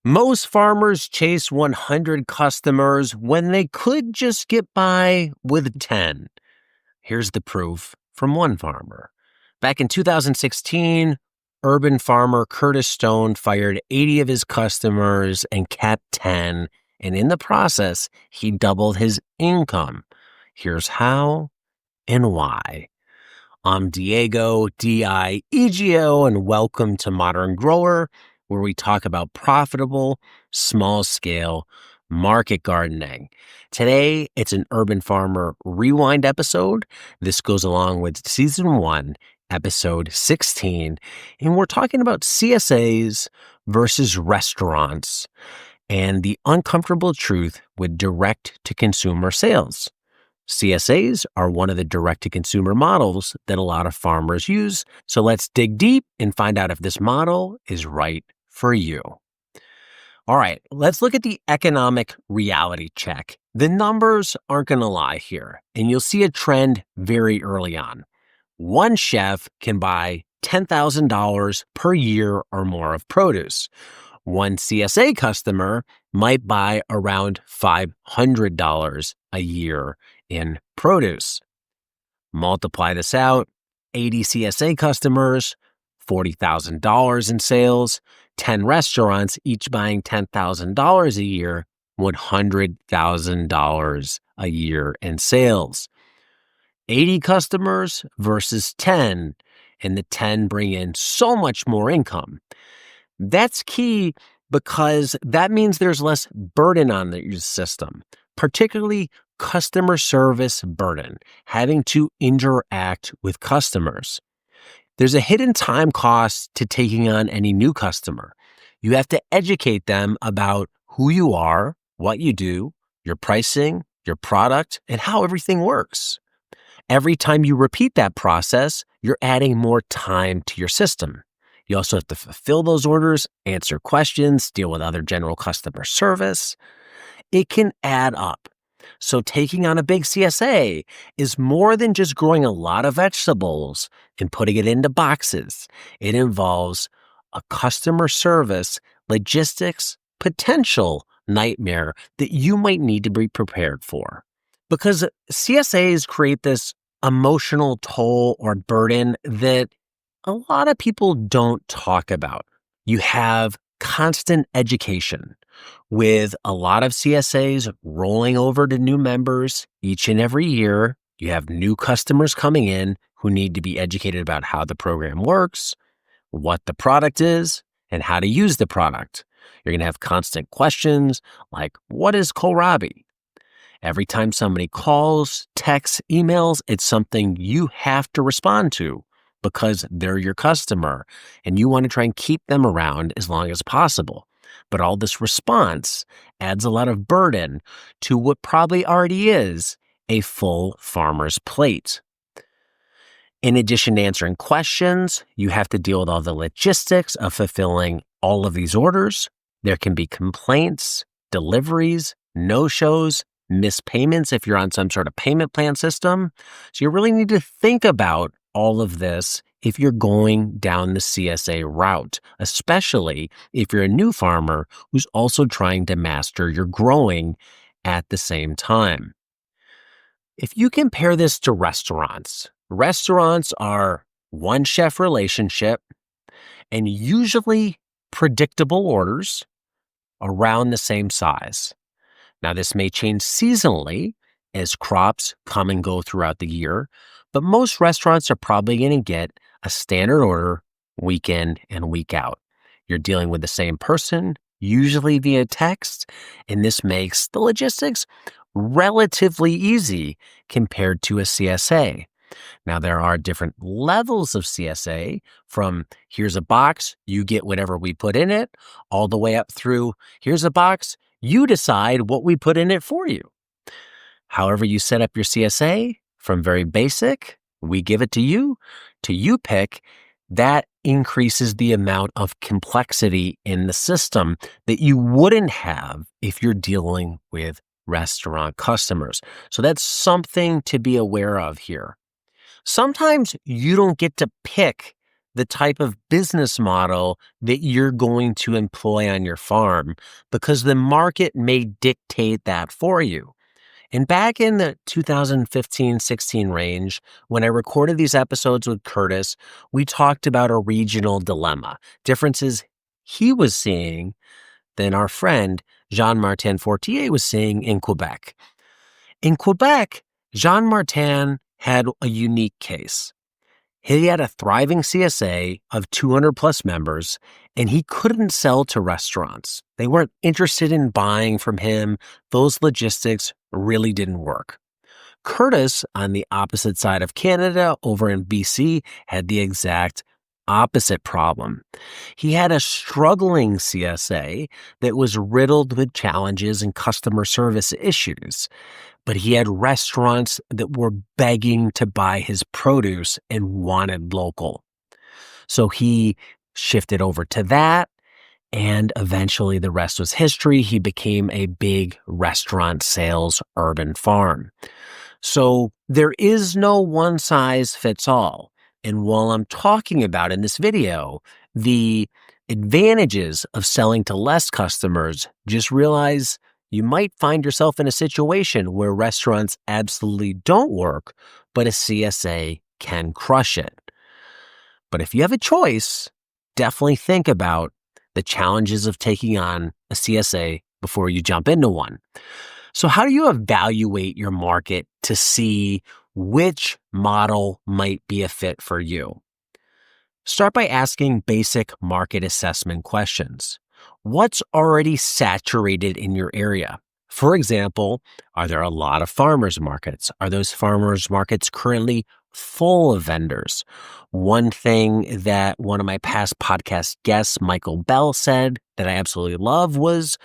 Most farmers chase 100 customers when they could just get by with 10. Here's the proof from one farmer. Back in 2016, urban farmer Curtis Stone fired 80 of his customers and kept 10, and in the process, he doubled his income. Here's how and why. I'm Diego, D-I-E-G-O, and welcome to Modern Grower, where we talk about profitable, small-scale market gardening. Today, it's an Urban Farmer Rewind episode. This goes along with Season 1, Episode 16, and we're talking about CSAs versus restaurants and the uncomfortable truth with direct-to-consumer sales. CSAs are one of the direct-to-consumer models that a lot of farmers use, so let's dig deep and find out if this model is right for you. All right, let's look at the economic reality check. The numbers aren't going to lie here, and you'll see a trend very early on. One chef can buy $10,000 per year or more of produce. One CSA customer might buy around $500 a year in produce. Multiply this out, 80 CSA customers, $40,000 in sales, 10 restaurants, each buying $10,000 a year, $100,000 a year in sales. 80 customers versus 10, and the 10 bring in so much more income. That's key because that means there's less burden on the system, particularly customer service burden, having to interact with customers. There's a hidden time cost to taking on any new customer. You have to educate them about who you are, what you do, your pricing, your product, and how everything works. Every time you repeat that process, you're adding more time to your system. You also have to fulfill those orders, answer questions, deal with other general customer service. It can add up. So taking on a big CSA is more than just growing a lot of vegetables and putting it into boxes. It involves a customer service, logistics, potential nightmare that you might need to be prepared for. Because CSAs create this emotional toll or burden that a lot of people don't talk about. You have constant education with a lot of CSAs rolling over to new members each and every year. You have new customers coming in who need to be educated about how the program works, what the product is, and how to use the product. You're going to have constant questions like, what is kohlrabi? Every time somebody calls, texts, emails, it's something you have to respond to because they're your customer and you want to try and keep them around as long as possible. But all this response adds a lot of burden to what probably already is a full farmer's plate. In addition to answering questions, you have to deal with all the logistics of fulfilling all of these orders. There can be complaints, deliveries, no-shows, missed payments if you're on some sort of payment plan system. So you really need to think about all of this if you're going down the CSA route, especially if you're a new farmer who's also trying to master your growing at the same time. If you compare this to restaurants are one chef relationship and usually predictable orders around the same size. Now, this may change seasonally as crops come and go throughout the year, but most restaurants are probably going to get a standard order week in and week out. You're dealing with the same person, usually via text, and this makes the logistics relatively easy compared to a CSA. Now, there are different levels of CSA from here's a box, you get whatever we put in it, all the way up through here's a box, you decide what we put in it for you. However you set up your CSA, from very basic, we give it to you pick, that increases the amount of complexity in the system that you wouldn't have if you're dealing with restaurant customers. So that's something to be aware of here. Sometimes you don't get to pick the type of business model that you're going to employ on your farm because the market may dictate that for you. And back in the 2015-16 range, when I recorded these episodes with Curtis, we talked about a regional dilemma, differences he was seeing than our friend Jean-Martin Fortier was seeing in Quebec. In Quebec, Jean-Martin had a unique case. He had a thriving CSA of 200 plus members, and he couldn't sell to restaurants. They weren't interested in buying from him. Those logistics really didn't work. Curtis, on the opposite side of Canada, over in BC, had the exact opposite problem. He had a struggling CSA that was riddled with challenges and customer service issues, but he had restaurants that were begging to buy his produce and wanted local. So he shifted over to that, and eventually the rest was history. He became a big restaurant sales urban farm. So there is no one size fits all. And while I'm talking about in this video the advantages of selling to less customers, just realize you might find yourself in a situation where restaurants absolutely don't work, but a CSA can crush it. But if you have a choice, definitely think about the challenges of taking on a CSA before you jump into one. So how do you evaluate your market to see which model might be a fit for you? Start by asking basic market assessment questions. What's already saturated in your area? For example, are there a lot of farmers markets? Are those farmers markets currently full of vendors? One thing that one of my past podcast guests, Michael Bell, said that I absolutely love was,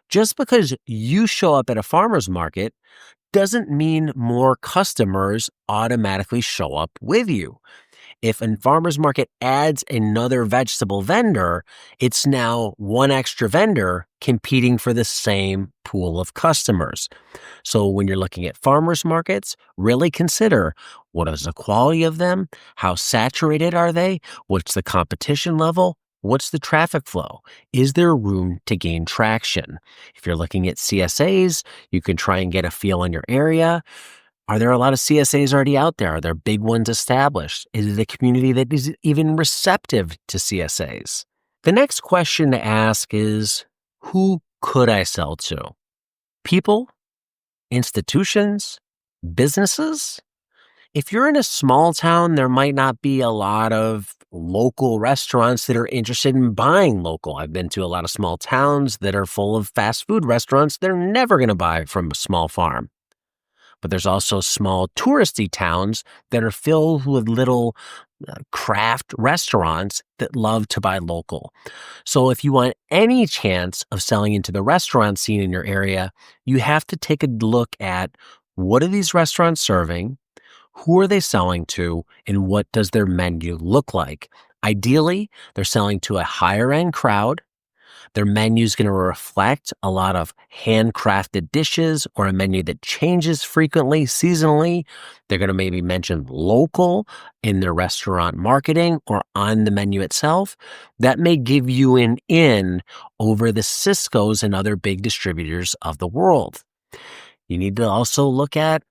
just because you show up at a farmer's market doesn't mean more customers automatically show up with you. If a farmer's market adds another vegetable vendor, it's now one extra vendor competing for the same pool of customers. So when you're looking at farmers markets, really consider, what is the quality of them? How saturated are they? What's the competition level? What's the traffic flow? Is there room to gain traction? If you're looking at CSAs, you can try and get a feel in your area. Are there a lot of CSAs already out there? Are there big ones established? Is it a community that is even receptive to CSAs? The next question to ask is, who could I sell to? People? Institutions? Businesses? If you're in a small town, there might not be a lot of local restaurants that are interested in buying local. I've been to a lot of small towns that are full of fast food restaurants. They're never going to buy from a small farm. But there's also small touristy towns that are filled with little craft restaurants that love to buy local. So if you want any chance of selling into the restaurant scene in your area, you have to take a look at, what are these restaurants serving? Who are they selling to? And what does their menu look like? Ideally, they're selling to a higher end crowd. Their menu is going to reflect a lot of handcrafted dishes or a menu that changes frequently, seasonally. They're going to maybe mention local in their restaurant marketing or on the menu itself. That may give you an in over the Cisco's and other big distributors of the world. You need to also look at,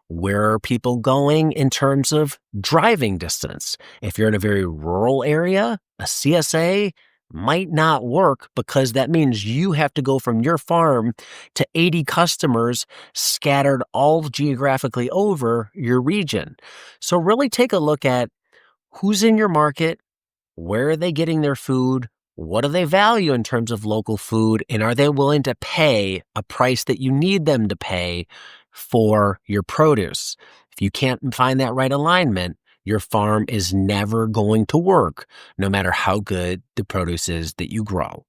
where are people going in terms of driving distance? If you're in a very rural area, a CSA might not work, because that means you have to go from your farm to 80 customers scattered all geographically over your region. So really take a look at who's in your market, where are they getting their food, what do they value in terms of local food, and are they willing to pay a price that you need them to pay for your produce? If you can't find that right alignment, your farm is never going to work, no matter how good the produce is that you grow.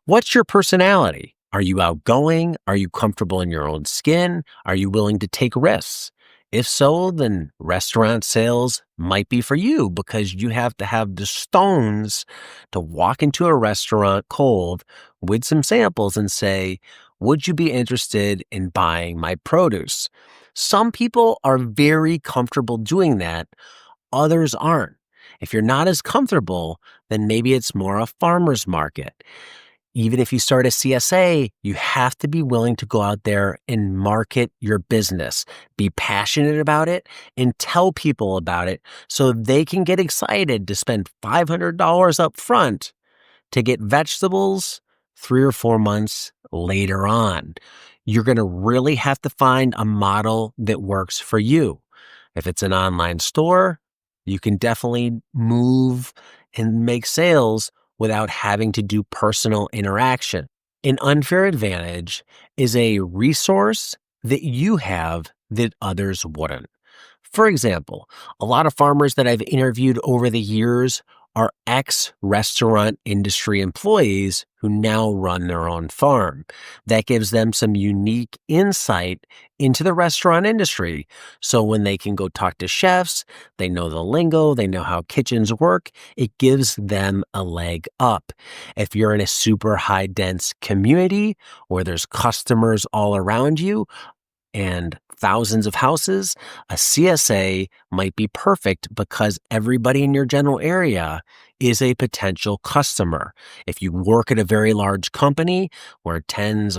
What's your personality? Are you outgoing? Are you comfortable in your own skin? Are you willing to take risks? If so, then restaurant sales might be for you, because you have to have the stones to walk into a restaurant cold with some samples and say, would you be interested in buying my produce? Some people are very comfortable doing that. Others aren't. If you're not as comfortable, then maybe it's more a farmer's market. Even if you start a CSA, you have to be willing to go out there and market your business, be passionate about it, and tell people about it so they can get excited to spend $500 up front to get vegetables 3 or 4 months later on. You're going to really have to find a model that works for you. If it's an online store, you can definitely move and make sales without having to do personal interaction. An unfair advantage is a resource that you have that others wouldn't. For example, a lot of farmers that I've interviewed over the years are ex-restaurant industry employees who now run their own farm. That gives them some unique insight into the restaurant industry. So when they can go talk to chefs, they know the lingo, they know how kitchens work, it gives them a leg up. If you're in a super high dense community where there's customers all around you, and thousands of houses, a CSA might be perfect because everybody in your general area is a potential customer. If you work at a very large company where thousands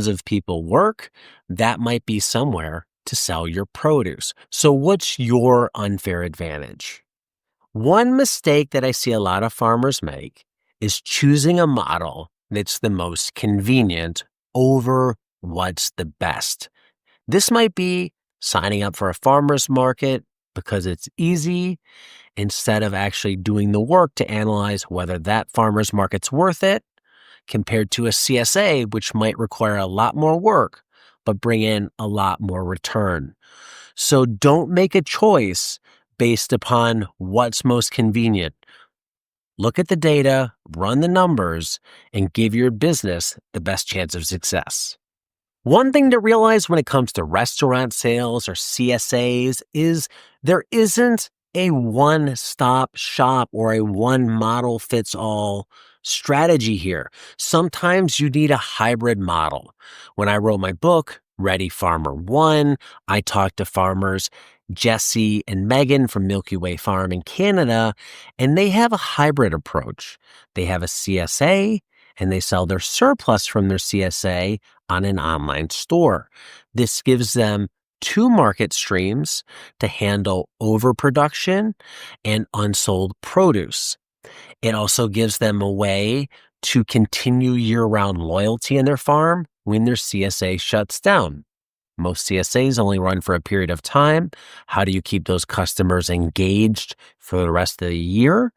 of people work, that might be somewhere to sell your produce. So what's your unfair advantage? One mistake that I see a lot of farmers make is choosing a model that's the most convenient over what's the best. This might be signing up for a farmer's market because it's easy instead of actually doing the work to analyze whether that farmer's market's worth it compared to a CSA, which might require a lot more work but bring in a lot more return. So don't make a choice based upon what's most convenient. Look at the data, run the numbers, and give your business the best chance of success. One thing to realize when it comes to restaurant sales or CSAs is there isn't a one-stop shop or a one model fits all strategy here. Sometimes you need a hybrid model. When I wrote my book, Ready Farmer 1, I talked to farmers Jesse and Megan from Milky Way Farm in Canada, and they have a hybrid approach. They have a CSA and they sell their surplus from their CSA on an online store. This gives them two market streams to handle overproduction and unsold produce. It also gives them a way to continue year-round loyalty in their farm when their CSA shuts down. Most CSAs only run for a period of time. How do you keep those customers engaged for the rest of the year?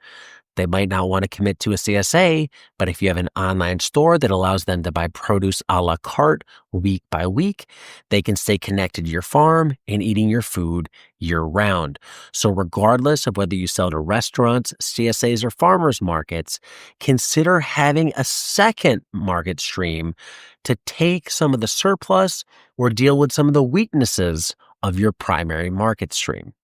They might not want to commit to a CSA, but if you have an online store that allows them to buy produce a la carte week by week, they can stay connected to your farm and eating your food year round. So regardless of whether you sell to restaurants, CSAs, or farmers markets, consider having a second market stream to take some of the surplus or deal with some of the weaknesses of your primary market stream.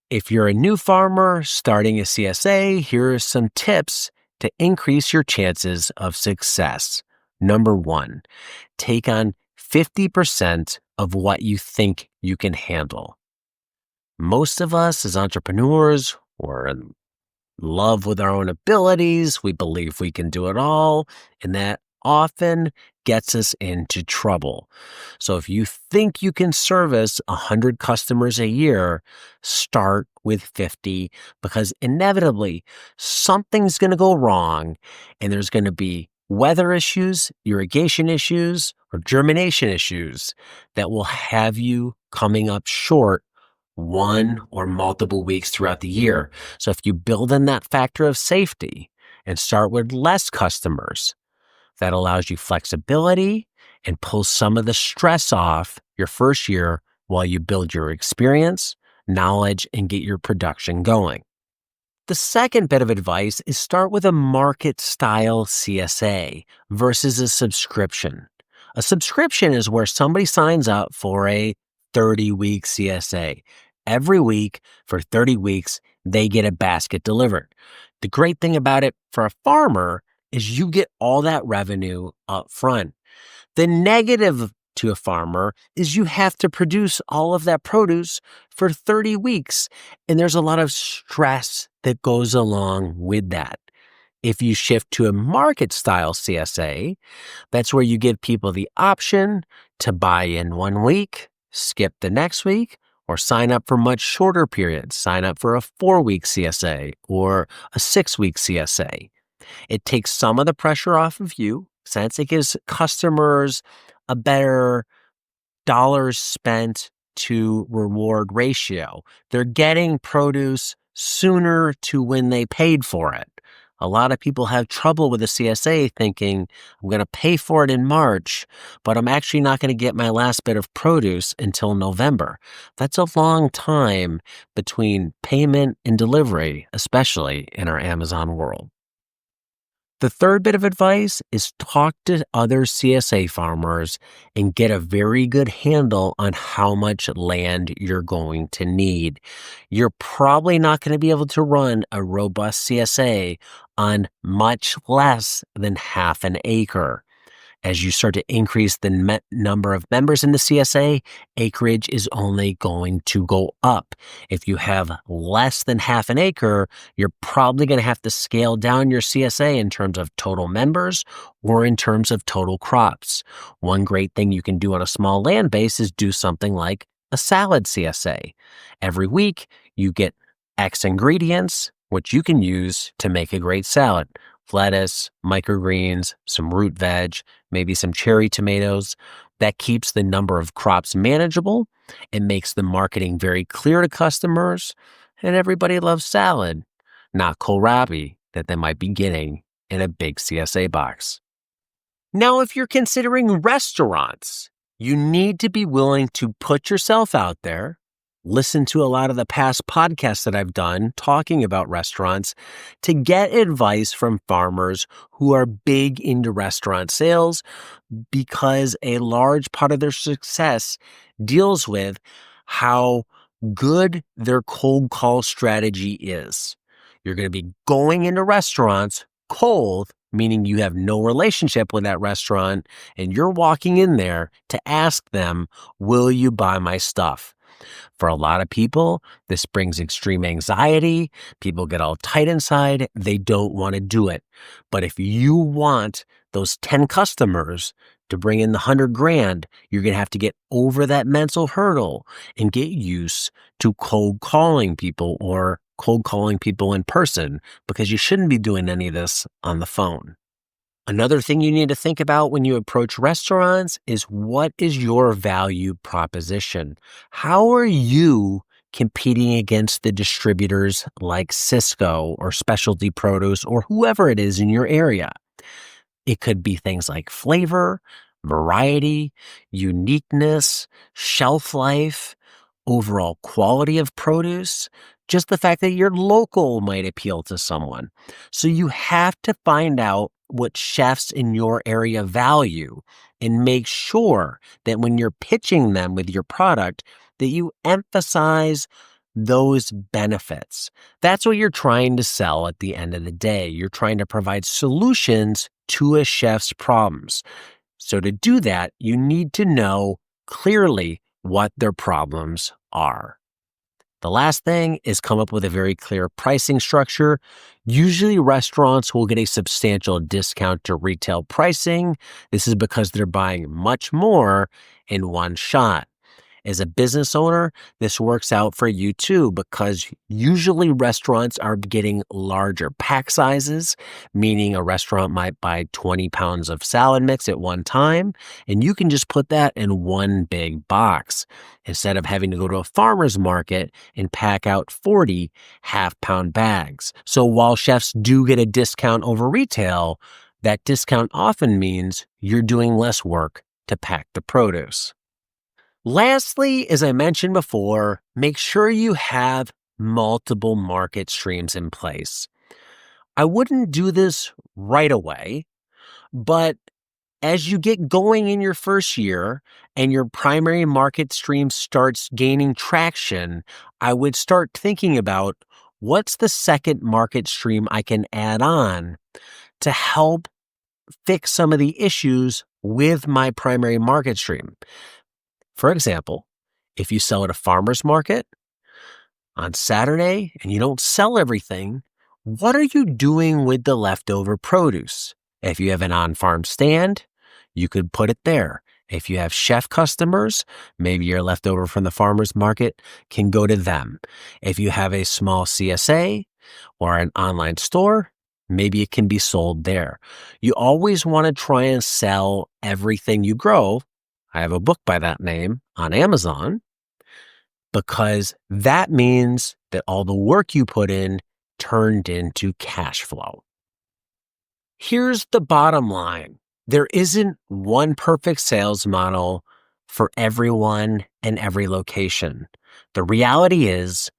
If you're a new farmer starting a CSA, here are some tips to increase your chances of success. Number 1, take on 50% of what you think you can handle. Most of us as entrepreneurs, we're in love with our own abilities. We believe we can do it all, and that often gets us into trouble. So if you think you can service 100 customers a year, start with 50 because inevitably something's going to go wrong and there's going to be weather issues, irrigation issues, or germination issues that will have you coming up short one or multiple weeks throughout the year. So if you build in that factor of safety and start with less customers, that allows you flexibility and pulls some of the stress off your first year while you build your experience, knowledge, and get your production going. The second bit of advice is start with a market style CSA versus a subscription. A subscription is where somebody signs up for a 30-week CSA. Every week for 30 weeks, they get a basket delivered. The great thing about it for a farmer is you get all that revenue up front. The negative to a farmer is you have to produce all of that produce for 30 weeks. And there's a lot of stress that goes along with that. If you shift to a market style CSA, that's where you give people the option to buy in 1 week, skip the next week, or sign up for much shorter periods. Sign up for a 4-week CSA or a 6-week CSA. It takes some of the pressure off of you, since it gives customers a better dollars spent to reward ratio. They're getting produce sooner to when they paid for it. A lot of people have trouble with the CSA thinking, I'm going to pay for it in March, but I'm actually not going to get my last bit of produce until November. That's a long time between payment and delivery, especially in our Amazon world. The third bit of advice is talk to other CSA farmers and get a very good handle on how much land you're going to need. You're probably not going to be able to run a robust CSA on much less than half an acre. As you start to increase the number of members in the CSA, acreage is only going to go up. If you have less than half an acre, you're probably going to have to scale down your CSA in terms of total members or in terms of total crops. One great thing you can do on a small land base is do something like a salad CSA. Every week, you get X ingredients, which you can use to make a great salad. Lettuce, microgreens, some root veg, maybe some cherry tomatoes. That keeps the number of crops manageable. It makes the marketing very clear to customers, and everybody loves salad, not kohlrabi that they might be getting in a big CSA box. Now, if you're considering restaurants, you need to be willing to put yourself out there. Listen to a lot of the past podcasts that I've done talking about restaurants to get advice from farmers who are big into restaurant sales, because a large part of their success deals with how good their cold call strategy is. You're going to be going into restaurants cold, meaning you have no relationship with that restaurant, and you're walking in there to ask them, will you buy my stuff? For a lot of people, this brings extreme anxiety. People get all tight inside. They don't want to do it. But if you want those 10 customers to bring in the 100 grand, you're going to have to get over that mental hurdle and get used to cold calling people or cold calling people in person, because you shouldn't be doing any of this on the phone. Another thing you need to think about when you approach restaurants is, what is your value proposition? How are you competing against the distributors like Cisco or Specialty Produce or whoever it is in your area? It could be things like flavor, variety, uniqueness, shelf life, overall quality of produce. Just the fact that you're local might appeal to someone. So you have to find out what chefs in your area value and make sure that when you're pitching them with your product, that you emphasize those benefits. That's what you're trying to sell at the end of the day. You're trying to provide solutions to a chef's problems. So to do that, you need to know clearly what their problems are. The last thing is come up with a very clear pricing structure. Usually restaurants will get a substantial discount to retail pricing. This is because they're buying much more in one shot. As a business owner, this works out for you too, because usually restaurants are getting larger pack sizes, meaning a restaurant might buy 20 pounds of salad mix at one time, and you can just put that in one big box instead of having to go to a farmer's market and pack out 40 half-pound bags. So while chefs do get a discount over retail, that discount often means you're doing less work to pack the produce. Lastly, as I mentioned before, make sure you have multiple market streams in place. I wouldn't do this right away, but as you get going in your first year and your primary market stream starts gaining traction, I would start thinking about, what's the second market stream I can add on to help fix some of the issues with my primary market stream. For example, if you sell at a farmer's market on Saturday and you don't sell everything, what are you doing with the leftover produce? If you have an on-farm stand, you could put it there. If you have chef customers, maybe your leftover from the farmer's market can go to them. If you have a small CSA or an online store, maybe it can be sold there. You always want to try and sell everything you grow. I have a book by that name on Amazon, because that means that all the work you put in turned into cash flow. Here's the bottom line. There isn't one perfect sales model for everyone and every location. The reality is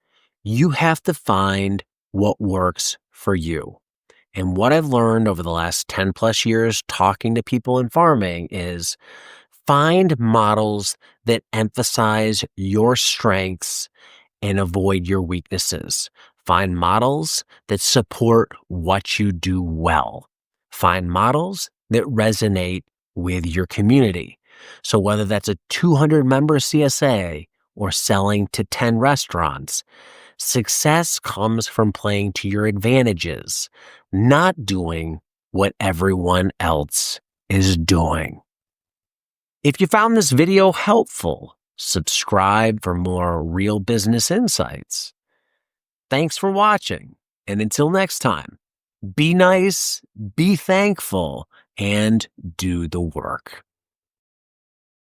you have to find what works for you. And what I've learned over the last 10 plus years talking to people in farming is find models that emphasize your strengths and avoid your weaknesses. Find models that support what you do well. Find models that resonate with your community. So whether that's a 200-member CSA or selling to 10 restaurants, success comes from playing to your advantages, not doing what everyone else is doing. If you found this video helpful, subscribe for more real business insights. Thanks for watching, and until next time, be nice, be thankful, and do the work.